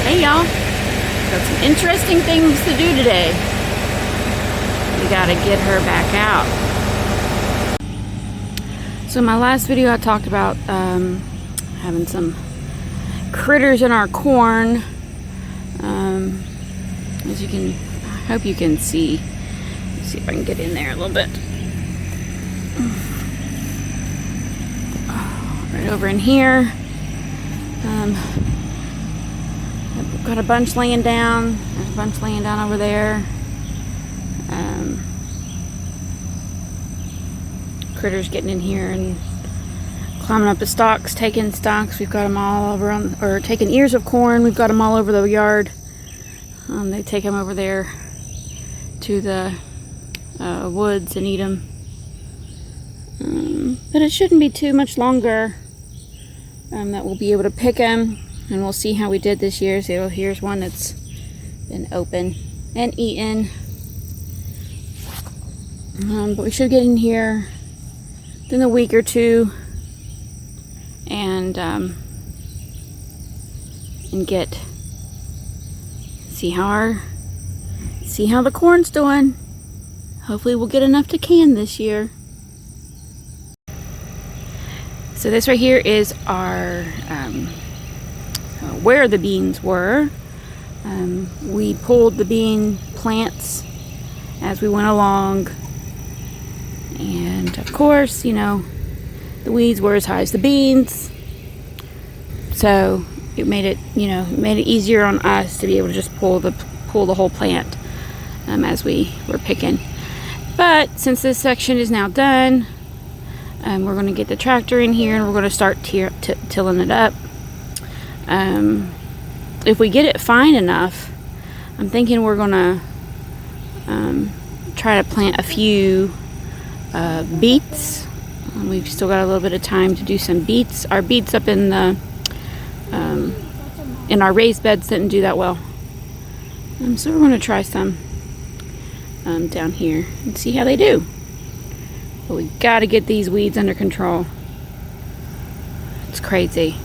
Hey y'all, got some interesting things to do today. We gotta get her back out. So in my last video I talked about having some critters in our corn. As you can, I hope you can see. Let's see if I can get in there a little bit. Right over in here. I've got a bunch laying down. There's a bunch laying down over there. Critters getting in here and climbing up the stalks, taking stalks. We've got them all over on, or taking ears of corn. We've got them all over the yard. They take them over there to the woods and eat them. But it shouldn't be too much longer that we'll be able to pick them, and we'll see how we did this year. So here's one that's been open and eaten. But we should get in here within a week or two and get see how the corn's doing. Hopefully we'll get enough to can this year. So this right here is our where the beans were. We pulled the bean plants as we went along, and of course, you know, the weeds were as high as the beans, so it made it, you know, easier on us to be able to just pull the whole plant as we were picking. But since this section is now done, we're going to get the tractor in here and we're going to start tilling it up. If we get it fine enough, I'm thinking we're going to try to plant a few beets. We've still got a little bit of time to do some beets. Our beets up in the in our raised beds didn't do that well, so we're going to try some down here and see how they do. But we got to get these weeds under control. It's crazy.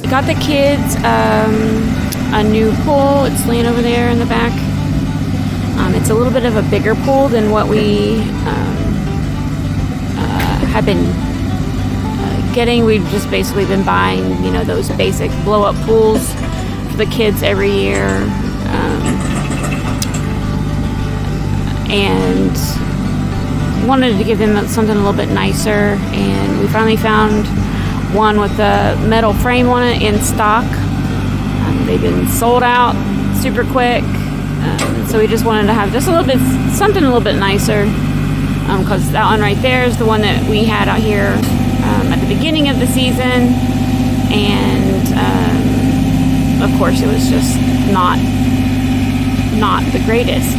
Got the kids a new pool. It's laying over there in the back. It's a little bit of a bigger pool than what we have been getting. We've just basically been buying, you know, those basic blow-up pools for the kids every year, and wanted to give them something a little bit nicer. And we finally found one with the metal frame on it in stock. They've been sold out super quick, so we just wanted to have just a little bit, something a little bit nicer, because that one right there is the one that we had out here at the beginning of the season, and of course it was just not the greatest.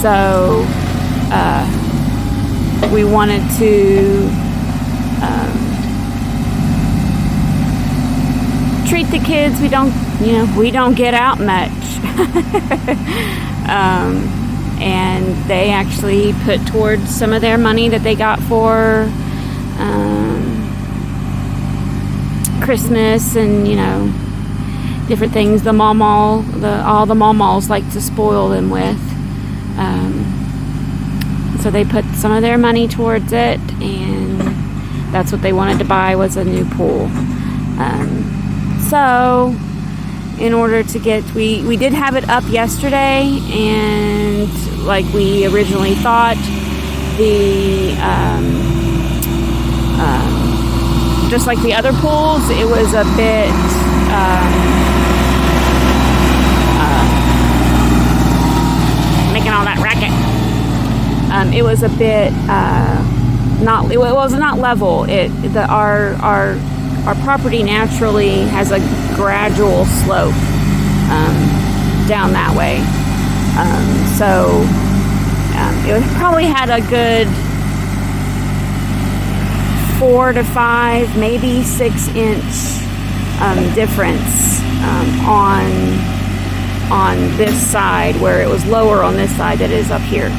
So we wanted to treat the kids. We don't get out much. And they actually put towards some of their money that they got for Christmas, and you know, different things all the mamas like to spoil them with. So they put some of their money towards it, and that's what they wanted to buy, was a new pool. So in order to get, we did have it up yesterday, and like we originally thought, the just like the other pools, it was a bit making all that racket. It was a bit it was not level. Our property naturally has a gradual slope down that way. So it probably had a good 4 to 5, maybe 6 inch difference on this side, where it was lower on this side than it is up here.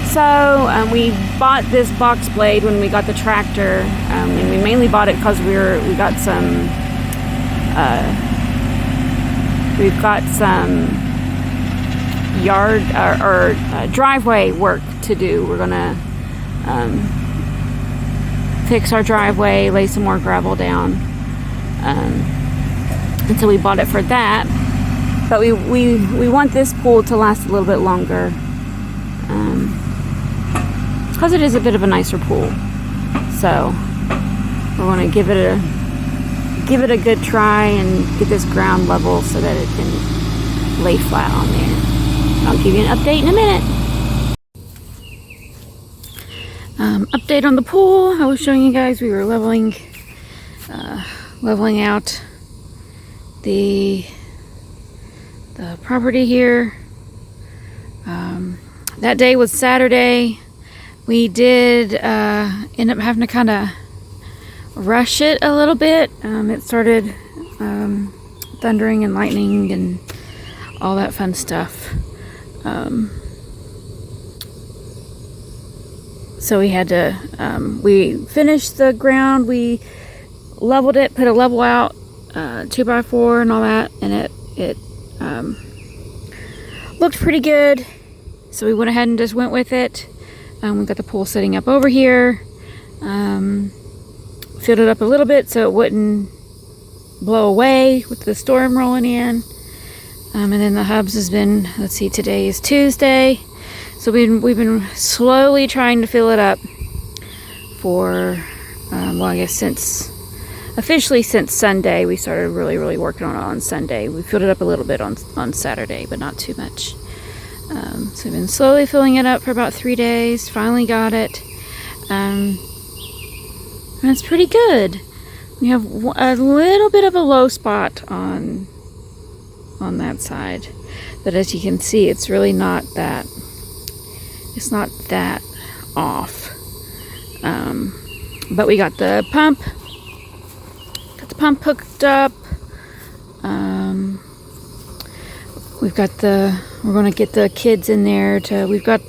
So we bought this box blade when we got the tractor, and we mainly bought it because we've got some yard or driveway work to do. We're gonna fix our driveway, lay some more gravel down, and so we bought it for that. But we want this pool to last a little bit longer, because it is a bit of a nicer pool. So we're going to give it a good try and get this ground level so that it can lay flat on there. I'll give you an update in a minute. Update on the pool. I was showing you guys we were leveling out the property here. That day was Saturday. We did end up having to kind of rush it a little bit. It started thundering and lightning and all that fun stuff. So we had to, we finished the ground, we leveled it, put a level out, 2x4 and all that, and it looked pretty good. So we went ahead and just went with it. We got the pool sitting up over here. Filled it up a little bit so it wouldn't blow away with the storm rolling in. And then the hubs has been, let's see, today is Tuesday. So we've been slowly trying to fill it up for, well, I guess officially since Sunday. We started really working on it on Sunday. We filled it up a little bit on Saturday, but not too much. So we've been slowly filling it up for about 3 days. Finally got it. And it's pretty good. We have a little bit of a low spot on that side. But as you can see, it's really not that, it's not that off. But we got the pump hooked up. We're gonna get the kids in there we've got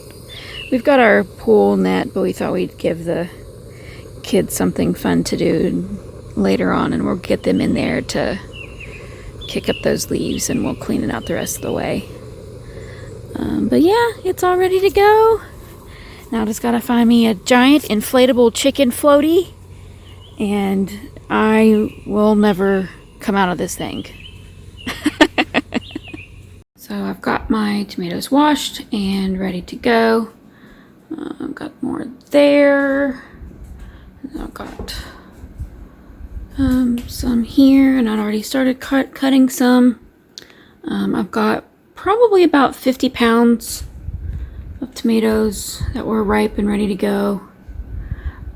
our pool net, but we thought we'd give the kids something fun to do later on, and we'll get them in there to kick up those leaves, and we'll clean it out the rest of the way. But yeah, it's all ready to go. Now I just gotta find me a giant inflatable chicken floaty, and I will never come out of this thing. So I've got my tomatoes washed and ready to go. I've got more there. And I've got some here, and I'd already started cutting some. I've got probably about 50 pounds of tomatoes that were ripe and ready to go.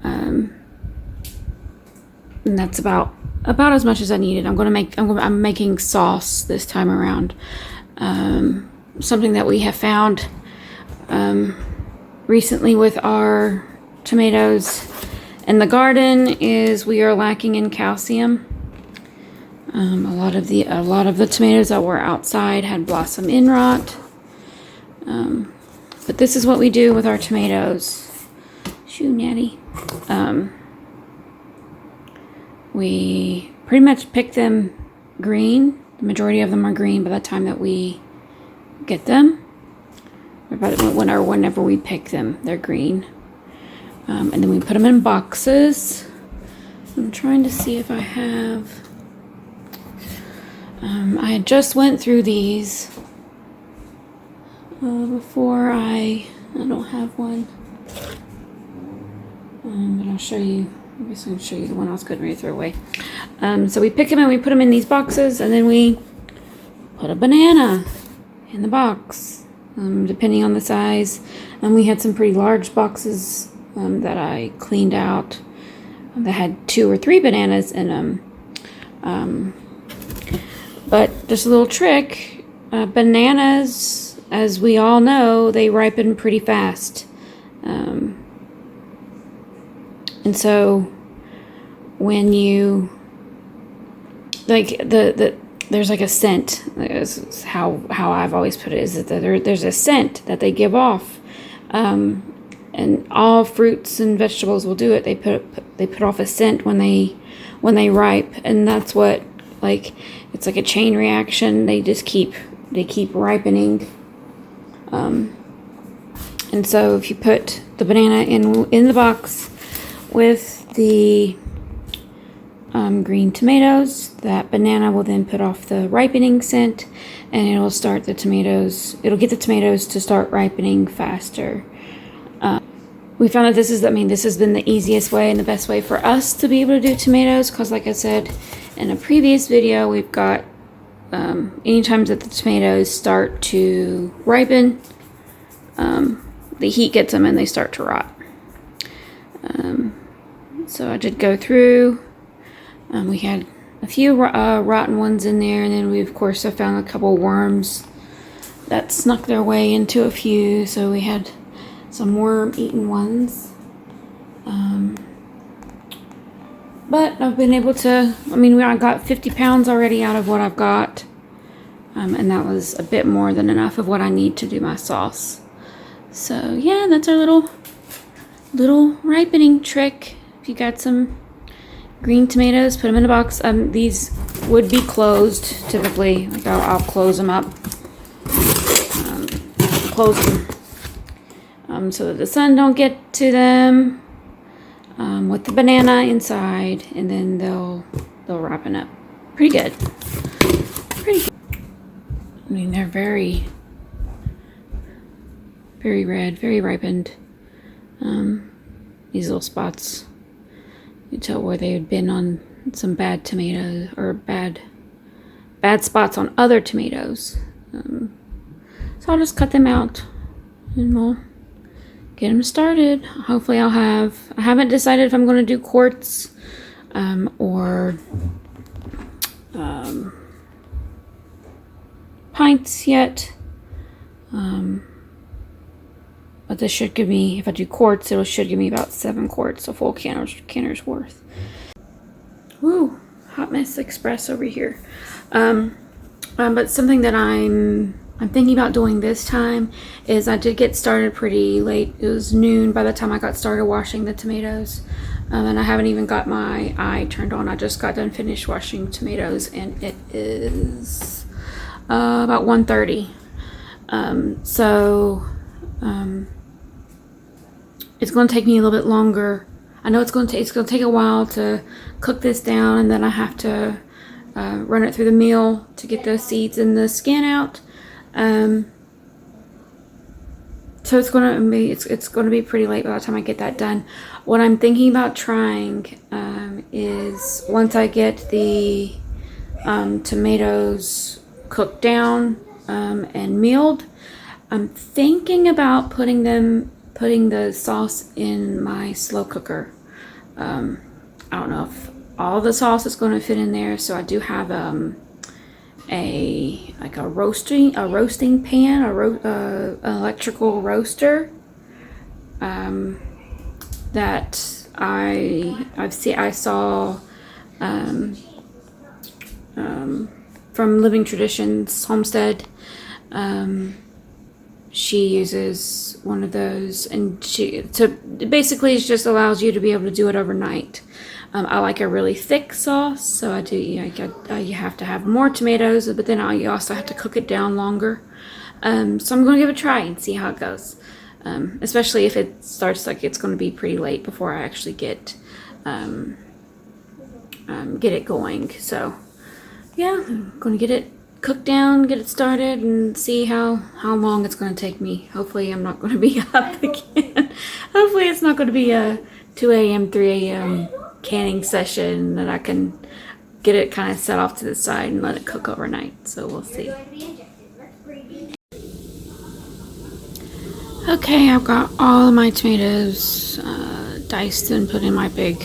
And that's about as much as I needed. I'm making sauce this time around. Something that we have found recently with our tomatoes in the garden is we are lacking in calcium. A lot of the tomatoes that were outside had blossom end rot. But this is what we do with our tomatoes. Shoo, Natty. We pretty much pick them green. The majority of them are green by the time that we get them. whenever we pick them. They're green. And then we put them in boxes. I'm trying to see if I have... I had just went through these before I don't have one. But I'll show you. I guess I can show you the one I was getting ready to throw away. So we pick them and we put them in these boxes, and then we put a banana in the box, depending on the size. And we had some pretty large boxes that I cleaned out that had 2 or 3 bananas in them. But just a little trick, bananas, as we all know, they ripen pretty fast. And so when you, like, there's like a scent, is how I've always put it, is that there's a scent that they give off. And all fruits and vegetables will do it. They put off a scent when they ripe, and that's what, like, it's like a chain reaction. They keep ripening. And so if you put the banana in the box with the green tomatoes, that banana will then put off the ripening scent, and it'll get the tomatoes to start ripening faster. We found that this has been the easiest way and the best way for us to be able to do tomatoes, because like I said in a previous video, we've got anytime that the tomatoes start to ripen, the heat gets them and they start to rot. So I did go through. We had a few rotten ones in there, and then we of course I found a couple worms that snuck their way into a few. So we had some worm-eaten ones. But I've been able to, I got 50 pounds already out of what I've got. And that was a bit more than enough of what I need to do my sauce. So yeah, that's our little ripening trick. If you got some green tomatoes, put them in a box. These would be closed typically. Like I'll close them up. Close them. So that the sun don't get to them, with the banana inside, and then they'll ripen up pretty good. They're very, very red, very ripened. These little spots, you tell where they had been on some bad tomatoes, or bad spots on other tomatoes. So I'll just cut them out and we'll get them started. Hopefully I haven't decided if I'm going to do quarts or pints yet. But this should give me, if I do quarts, it should give me about 7 quarts, a full canner's worth. Woo, hot mess express over here. But something that I'm thinking about doing this time is I did get started pretty late. It was noon by the time I got started washing the tomatoes. And I haven't even got my eye turned on. I just got done finished washing tomatoes, and it is about 1:30. It's going to take me a little bit longer. I know it's going to take a while to cook this down, and then I have to run it through the mill to get the seeds and the skin out. So it's going to be pretty late by the time I get that done. What I'm thinking about trying is, once I get the tomatoes cooked down and milled, I'm thinking about putting the sauce in my slow cooker. I don't know if all the sauce is going to fit in there, so I do have a roasting pan, an electrical roaster that I saw from Living Traditions Homestead. She uses one of those, and basically it just allows you to be able to do it overnight. I like a really thick sauce, so you have to have more tomatoes, but then you also have to cook it down longer. So I'm going to give it a try and see how it goes. Especially if it starts like it's going to be pretty late before I actually get it going. So yeah, I'm going to get it cooked down, get it started, and see how long it's going to take me. Hopefully I'm not going to be up again. Hopefully it's not going to be a 2 a.m., 3 a.m. canning session, that I can get it kind of set off to the side and let it cook overnight. So we'll see. Okay, I've got all of my tomatoes diced and put in my big,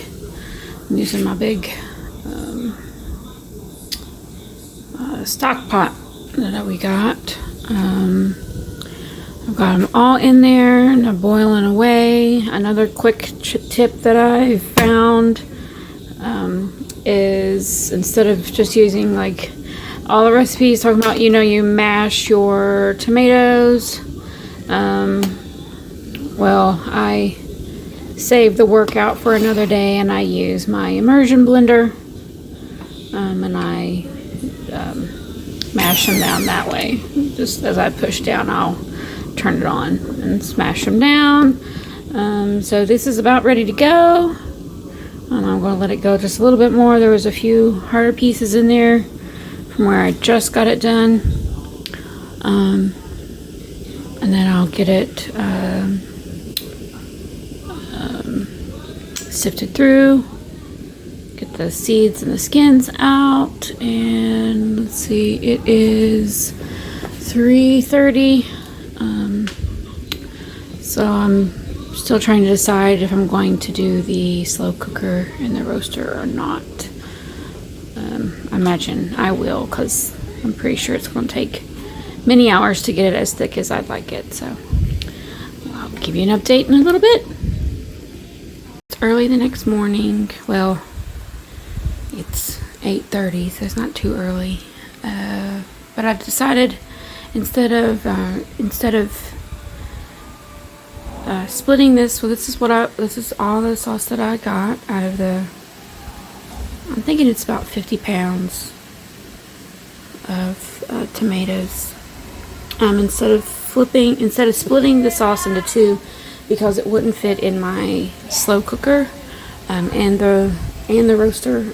I'm using my big stock pot that we got. I've got them all in there and they're boiling away. Another quick tip that I found is, instead of just using like all the recipes talking about, you mash your tomatoes. Well, I save the workout for another day and I use my immersion blender, and I mash them down that way. Just as I push down, I'll turn it on and smash them down. So this is about ready to go. And I'm going to let it go just a little bit more. There was a few harder pieces in there from where I just got it done. And then I'll get it sifted through, get the seeds and the skins out, and let's see, it is 3:30. So I'm still trying to decide if I'm going to do the slow cooker in the roaster or not. I imagine I will, because I'm pretty sure it's going to take many hours to get it as thick as I'd like it. So I'll give you an update in a little bit. It's early the next morning. Well, it's 8:30, so it's not too early. But I've decided instead of splitting this, well, this is all the sauce that I got out of the, I'm thinking it's about 50 pounds of tomatoes. Instead of splitting the sauce into two, because it wouldn't fit in my slow cooker and the roaster.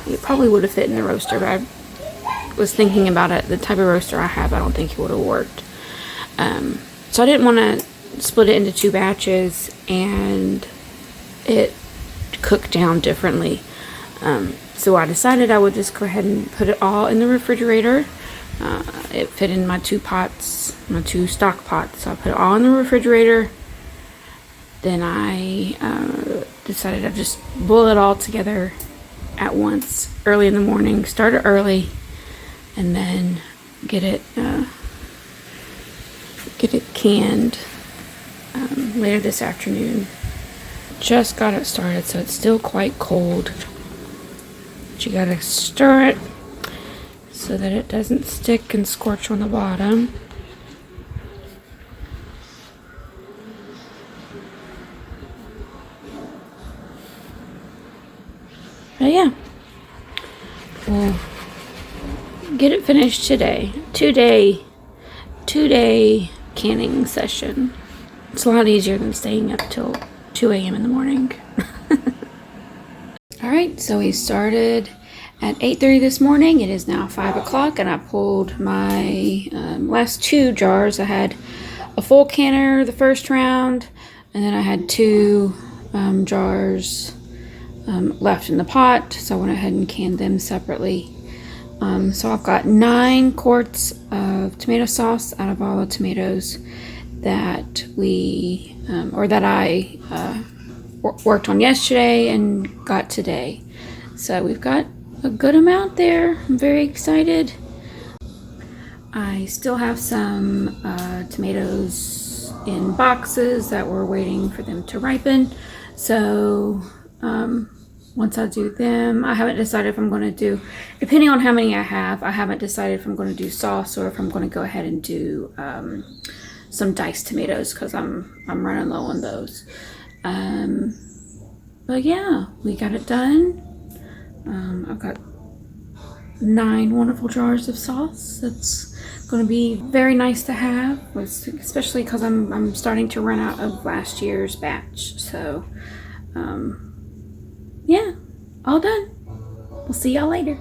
It probably would have fit in the roaster, but I was thinking about it. The type of roaster I have, I don't think it would have worked. So I didn't want to split it into two batches and it cook down differently. So I decided I would just go ahead and put it all in the refrigerator. It fit in my two stock pots. So I put it all in the refrigerator. Then I decided I'd just boil it all together at once, early in the morning. Start it early, and then get it canned later this afternoon. Just got it started, so it's still quite cold. But you gotta stir it so that it doesn't stick and scorch on the bottom. But yeah, we'll get it finished today. Two-day canning session. It's a lot easier than staying up till 2 a.m. in the morning. Alright, so we started at 8:30 this morning. It is now 5 o'clock, and I pulled my last two jars. I had a full canner the first round, and then I had two jars left in the pot, so I went ahead and canned them separately. So I've got 9 quarts of tomato sauce out of all the tomatoes that I worked on yesterday and got today. So we've got a good amount there. I'm very excited. I still have some tomatoes in boxes that we're waiting for them to ripen. So once I do them, I haven't decided if I'm going to do, depending on how many I have, I haven't decided if I'm going to do sauce or if I'm going to go ahead and do some diced tomatoes, because I'm running low on those. But yeah, we got it done. I've got 9 wonderful jars of sauce. That's going to be very nice to have, especially because I'm starting to run out of last year's batch. So, yeah, all done. We'll see y'all later.